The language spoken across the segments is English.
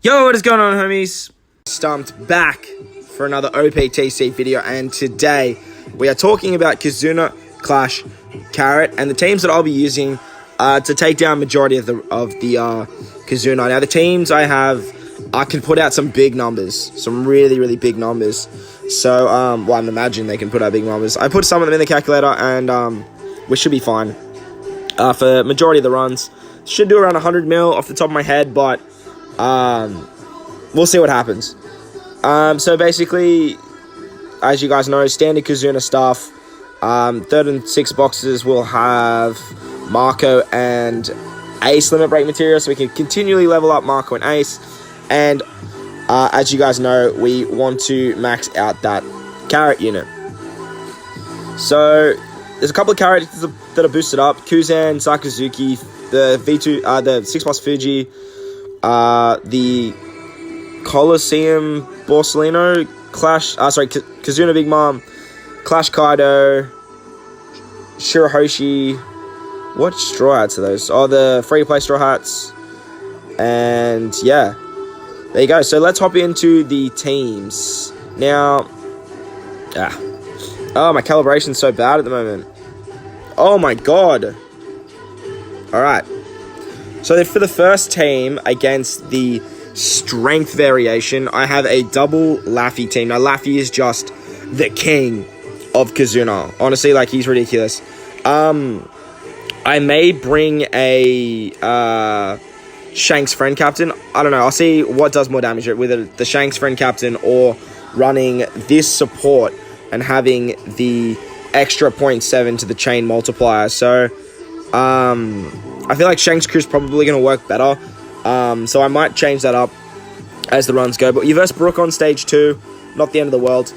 Yo, what is going on, homies? Stumped back for another OPTC video, and today we are talking about Kizuna, Clash, Carrot, and the teams that I'll be using to take down majority of the Kizuna. Now, the teams I have, I can put out some big numbers, some really big numbers. So, well, I'm imagining they can put out big numbers. I put some of them in the calculator, and we should be fine for majority of the runs. Should do around 100 mil off the top of my head, but we'll see what happens. So basically, as you guys know, standard Kizuna stuff. Third and sixth boxes will have Marco and Ace limit break material, so we can continually level up Marco and Ace. And as you guys know, we want to max out that Carrot unit. So there's a couple of characters that are boosted up: Kuzan, Sakazuki, the V2, the 6+ Fuji, the Colosseum Borsellino, Clash, Kizuna Big Mom, Clash Kaido, Shirahoshi. What straw hats are those? Oh, the free-to-play straw hats. And yeah, there you go. So let's hop into the teams now. Oh, my calibration's so bad at the moment. Oh my god. All right. So for the first team against the strength variation, I have a double Laffy team. Now, Laffy is just the king of Kizuna. Honestly, like, he's ridiculous. I may bring a Shanks friend captain. I don't know. I'll see what does more damage, with the Shanks friend captain or running this support and having the extra 0.7 to the chain multiplier. So I feel like Shanks Crew is probably going to work better. So I might change that up as the runs go. But you verse Brook on stage 2, not the end of the world.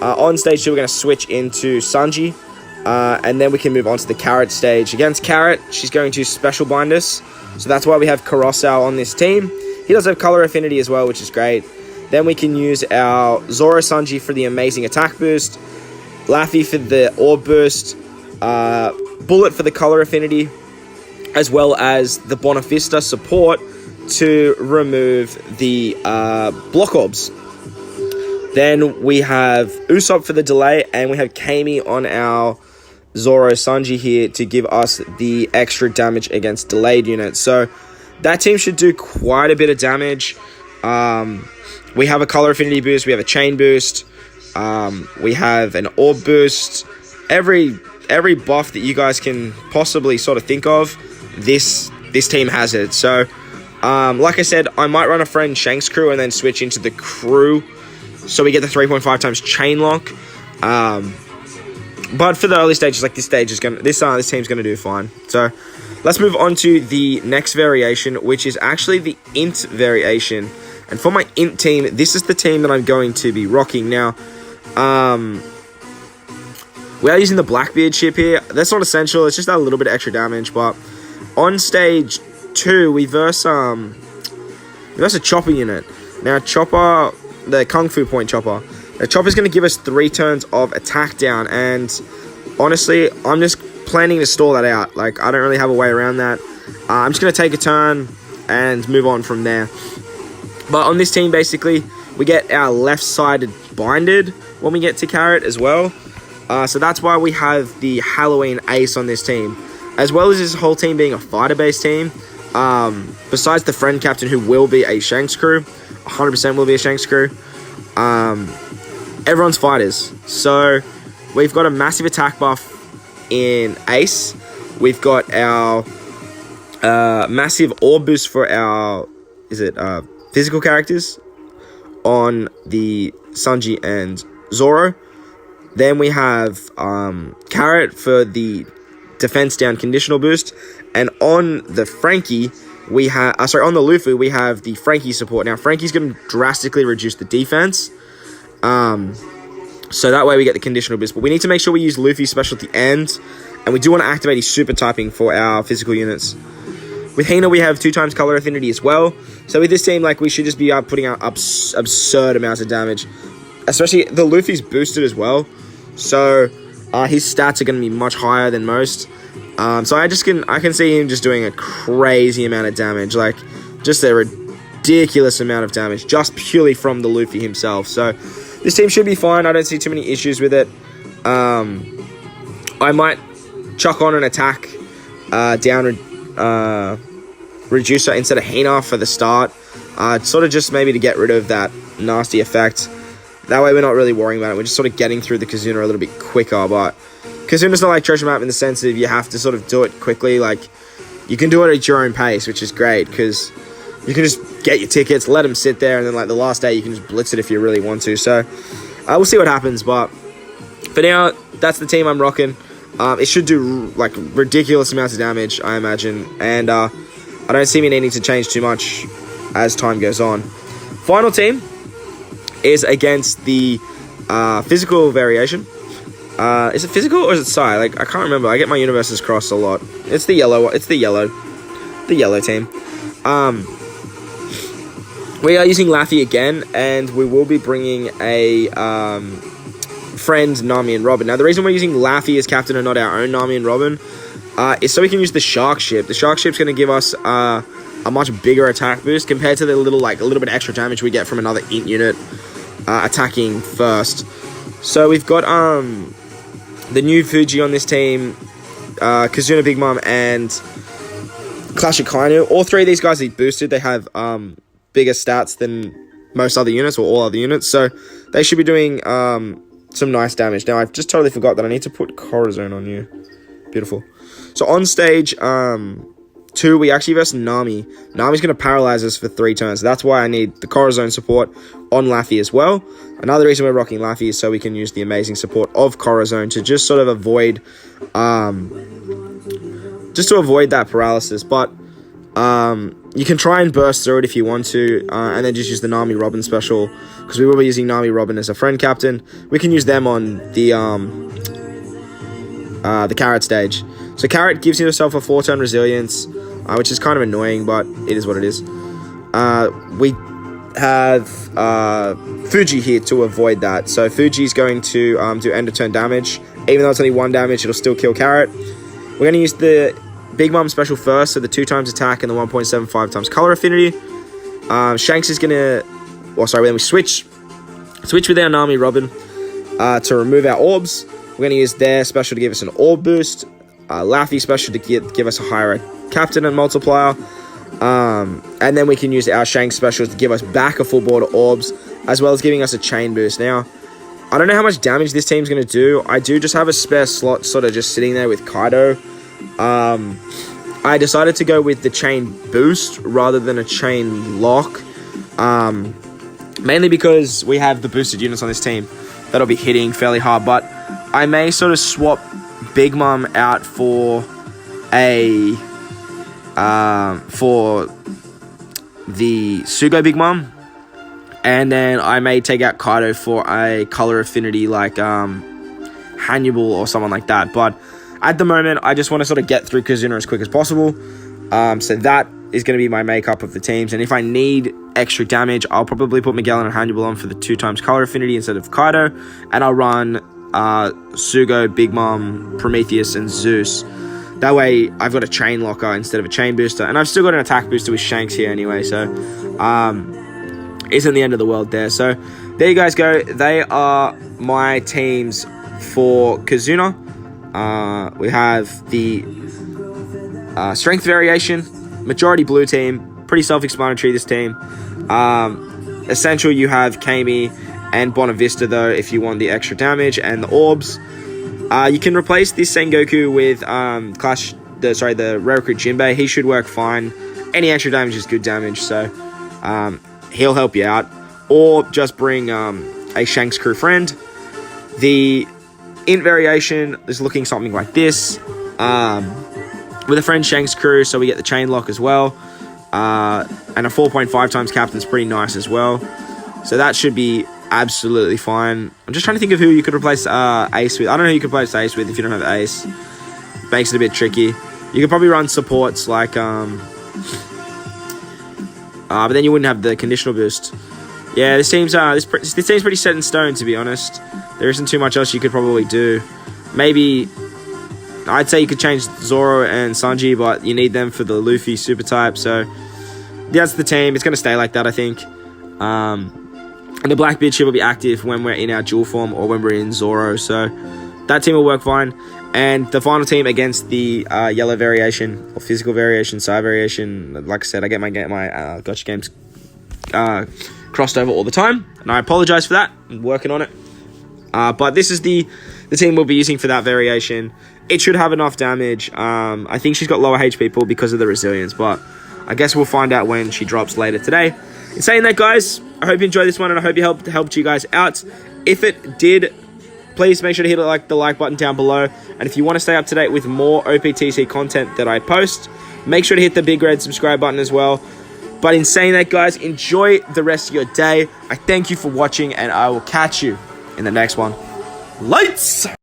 On stage 2, we're going to switch into Sanji. And then we can move on to the Carrot stage. Against Carrot, she's going to special bind us. So that's why we have Kurosawa on this team. He does have color affinity as well, which is great. Then we can use our Zoro Sanji for the amazing attack boost, Laffy for the orb boost, Bullet for the color affinity, as well as the Bonafista support to remove the block orbs. Then we have Usopp for the delay, and we have Kami on our Zoro Sanji here to give us the extra damage against delayed units. So that team should do quite a bit of damage. We have a color affinity boost, we have a chain boost, we have an orb boost. Every buff that you guys can possibly sort of think of, this team has it. So like I said, I might run a friend Shanks Crew and then switch into the crew, so we get the 3.5 times chain lock. But for the early stages, like this team's gonna do fine. So let's move on to the next variation, which is actually the int variation. And for my int team, this is the team that I'm going to be rocking. Now, we are using the Blackbeard ship here. That's not essential. It's just a little bit of extra damage. But on stage 2, we verse a Chopper unit. Now, Chopper, the Kung Fu Point Chopper. Now, Chopper's going to give us 3 turns of attack down. And honestly, I'm just planning to stall that out. Like, I don't really have a way around that. I'm just going to take a turn and move on from there. But on this team, basically, we get our left-sided binded when we get to Carrot as well. So that's why we have the Halloween Ace on this team. As well as this whole team being a fighter-based team. Besides the friend captain, who will be a Shanks Crew. 100% will be a Shanks Crew. Everyone's fighters. So we've got a massive attack buff in Ace. We've got our massive orb boost for our... physical characters on the Sanji and Zoro. Then we have Carrot for the defense down conditional boost, and on the Frankie we have on the Luffy we have the Frankie support. Now Frankie's going to drastically reduce the defense, so that way we get the conditional boost. But we need to make sure we use Luffy's special at the end, and we do want to activate his super typing for our physical units. With Hina, we have 2 times color affinity as well. So with this team, like, we should just be putting out absurd amounts of damage. Especially, the Luffy's boosted as well. So, his stats are going to be much higher than most. So I can see him just doing a crazy amount of damage. Like, just a ridiculous amount of damage just purely from the Luffy himself. So this team should be fine. I don't see too many issues with it. I might chuck on an attack down reducer instead of Hina for the start. Sort of just maybe to get rid of that nasty effect. That way we're not really worrying about it. We're just sort of getting through the Kizuna a little bit quicker. But Kizuna's not like Treasure Map in the sense of you have to sort of do it quickly. Like, you can do it at your own pace, which is great because you can just get your tickets, let them sit there, and then like the last day you can just blitz it if you really want to. So we'll see what happens. But for now, that's the team I'm rocking. It should do like ridiculous amounts of damage, I imagine. And I don't see me needing to change too much as time goes on. Final team is against the physical variation. Is it physical or is it psi? Like, I can't remember. I get my universes crossed a lot. It's the yellow. It's the yellow team. We are using Laffy again, and we will be bringing a friend, Nami and Robin. Now, the reason we're using Laffy as captain and not our own Nami and Robin is so we can use the Shark Ship. The Shark Ship's going to give us a much bigger attack boost compared to the a little bit extra damage we get from another int unit attacking first. So we've got the new Fuji on this team, Kizuna, Big Mom, and Clash of Kainu. All three of these guys are boosted. They have bigger stats than most other units or all other units, so they should be doing some nice damage. Now, I've just totally forgot that I need to put Corazon on you. Beautiful. So on stage 2, we actually versus Nami. Nami's going to paralyze us for 3 turns. That's why I need the Corazon support on Laffy as well. Another reason we're rocking Laffy is so we can use the amazing support of Corazon to just sort of avoid that paralysis. But you can try and burst through it if you want to, and then just use the Nami Robin special, because we will be using Nami Robin as a friend captain. We can use them on the Carrot stage. So Carrot gives yourself a 4-turn resilience, which is kind of annoying, but it is what it is. We have Fuji here to avoid that. So Fuji's going to do end of turn damage. Even though it's only 1 damage, it'll still kill Carrot. We're going to use the Big Mom special first, so the 2 times attack and the 1.75 times color affinity. Shanks is going to... then we switch with our Nami Robin to remove our orbs. We're going to use their special to give us an orb boost. Laffy special to give us a higher captain and multiplier. And then we can use our Shanks specials to give us back a full board of orbs, as well as giving us a chain boost. Now, I don't know how much damage this team's going to do. I do just have a spare slot sort of just sitting there with Kaido. I decided to go with the chain boost rather than a chain lock. Mainly because we have the boosted units on this team that'll be hitting fairly hard. But I may sort of swap Big Mom out for a... for the Sugo Big Mom, and then I may take out Kaido for a color affinity like Hannibal or someone like that. But at the moment, I just want to sort of get through Kizuna as quick as possible. So that is going to be my makeup of the teams. And if I need extra damage, I'll probably put Miguel and Hannibal on for the 2 times color affinity instead of Kaido, and I'll run Sugo, Big Mom, Prometheus, and Zeus. That way, I've got a chain locker instead of a chain booster. And I've still got an attack booster with Shanks here anyway. So, isn't the end of the world there. So, there you guys go. They are my teams for Kizuna. We have the strength variation. Majority blue team. Pretty self-explanatory, this team. Essential, you have Kami and Bonavista, though, if you want the extra damage and the orbs. You can replace this Sengoku with the Rare Recruit Jinbei. He should work fine. Any extra damage is good damage, so he'll help you out. Or just bring a Shanks crew friend. The int variation is looking something like this. With a friend Shanks crew, so we get the chain lock as well. And a 4.5 times captain's pretty nice as well. So that should be absolutely fine. I'm just trying to think of who you could replace Ace with. I don't know who you could replace Ace with if you don't have Ace. Makes it a bit tricky. You could probably run supports like but then you wouldn't have the conditional boost. Yeah, this team's pretty set in stone, to be honest. There isn't too much else you could probably do. Maybe I'd say you could change Zoro and Sanji, but you need them for the Luffy super type. So that's the team. It's going to stay like that, I think. And the black bitch will be active when we're in our dual form or when we're in Zoro. So that team will work fine. And the final team against the yellow variation or physical variation, side variation. Like I said, I get my gotcha games crossed over all the time, and I apologize for that. I'm working on it. But this is the team we'll be using for that variation. It should have enough damage. I think she's got lower HP pool because of the resilience, but I guess we'll find out when she drops later today. In saying that, guys, I hope you enjoyed this one, and I hope you helped you guys out. If it did, please make sure to hit the like button down below. And if you want to stay up to date with more OPTC content that I post, make sure to hit the big red subscribe button as well. But in saying that, guys, enjoy the rest of your day. I thank you for watching, and I will catch you in the next one. Lights!